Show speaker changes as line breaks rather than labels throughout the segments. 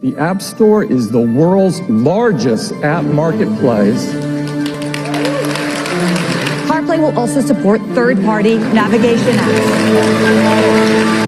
The App Store is the world's largest app marketplace.
CarPlay will also support third-party navigation apps.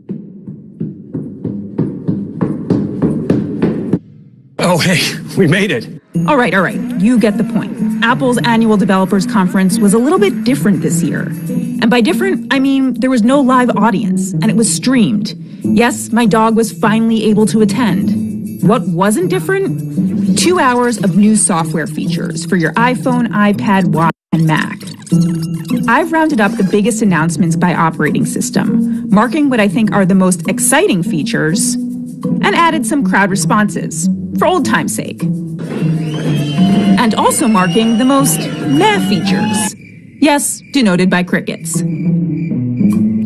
Oh, hey, we made it.
All right. You get the point. Apple's annual developers conference was a little bit different this year. And by different, I mean there was no live audience, and it was streamed. Yes, my dog was finally able to attend. What wasn't different? 2 hours of new software features for your iPhone, iPad, Watch, and Mac. I've rounded up the biggest announcements by operating system, marking what I think are the most exciting features, and added some crowd responses, for old time's sake. And also marking the most meh features. Yes, denoted by crickets.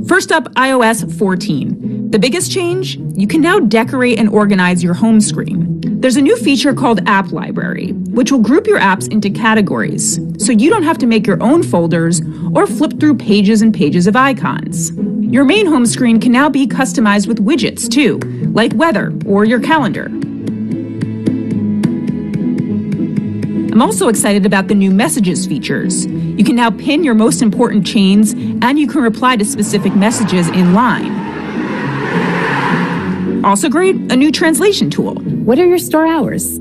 First up, iOS 14. The biggest change? You can now decorate and organize your home screen. There's a new feature called App Library, which will group your apps into categories, so you don't have to make your own folders or flip through pages and pages of icons. Your main home screen can now be customized with widgets too, like weather or your calendar. I'm also excited about the new messages features. You can now pin your most important chains, and you can reply to specific messages in line. Also great, a new translation tool.
What are your store hours?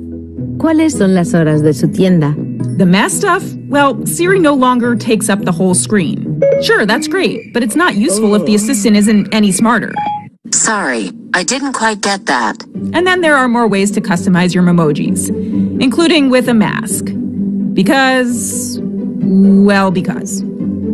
¿Cuáles son las horas de su tienda?
The math stuff? Well, Siri no longer takes up the whole screen. Sure, that's great, but it's not useful if the assistant isn't any smarter.
Sorry, I didn't quite get that.
And then there are more ways to customize your emojis, including with a mask. Because...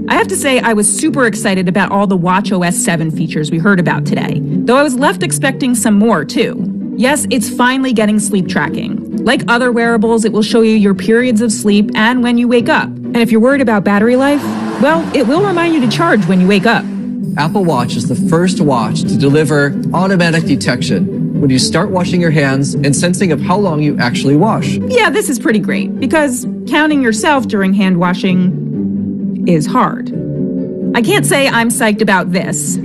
I have to say I was super excited about all the watchOS 7 features we heard about today, though I was left expecting some more too. Yes, it's finally getting sleep tracking. Like other wearables, it will show you your periods of sleep and when you wake up. And if you're worried about battery life, well, it will remind you to charge when you wake up.
Apple Watch is the first watch to deliver automatic detection when you start washing your hands and sensing of how long you actually wash.
Yeah, this is pretty great because counting yourself during hand washing is hard. I can't say I'm psyched about this.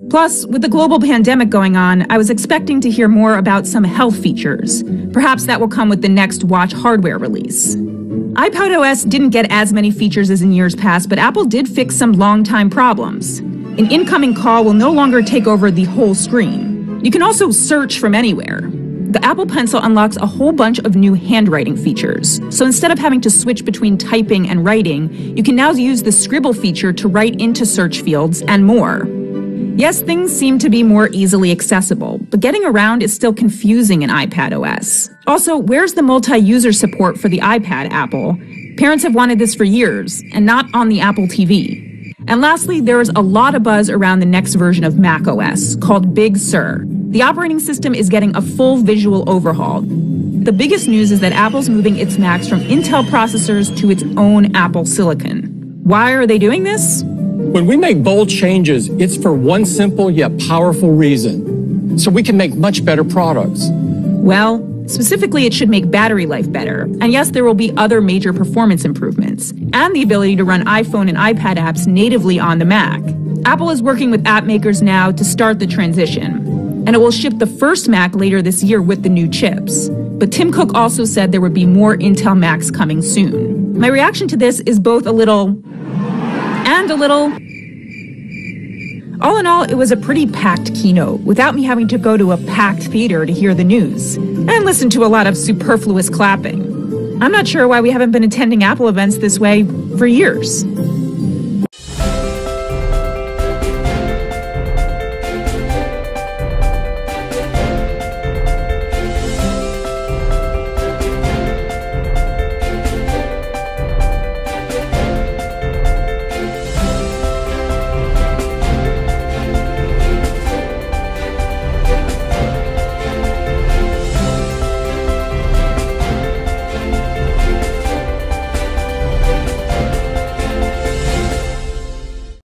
Plus, with the global pandemic going on, I was expecting to hear more about some health features. Perhaps that will come with the next watch hardware release. iPadOS didn't get as many features as in years past, but Apple did fix some long-time problems. An incoming call will no longer take over the whole screen. You can also search from anywhere. The Apple Pencil unlocks a whole bunch of new handwriting features. So instead of having to switch between typing and writing, you can now use the scribble feature to write into search fields and more. Yes, things seem to be more easily accessible, but getting around is still confusing in iPadOS. Also, where's the multi-user support for the iPad, Apple? Parents have wanted this for years, and not on the Apple TV. And lastly, there is a lot of buzz around the next version of macOS, called Big Sur. The operating system is getting a full visual overhaul. The biggest news is that Apple's moving its Macs from Intel processors to its own Apple Silicon. Why are they doing this?
When we make bold changes, it's for one simple yet powerful reason. So we can make much better products.
Well, specifically, it should make battery life better. And yes, there will be other major performance improvements, and the ability to run iPhone and iPad apps natively on the Mac. Apple is working with app makers now to start the transition, and it will ship the first Mac later this year with the new chips. But Tim Cook also said there would be more Intel Macs coming soon. My reaction to this is both a little and a little. All in all, it was a pretty packed keynote, without me having to go to a packed theater to hear the news, and listen to a lot of superfluous clapping. I'm not sure why we haven't been attending Apple events this way for years.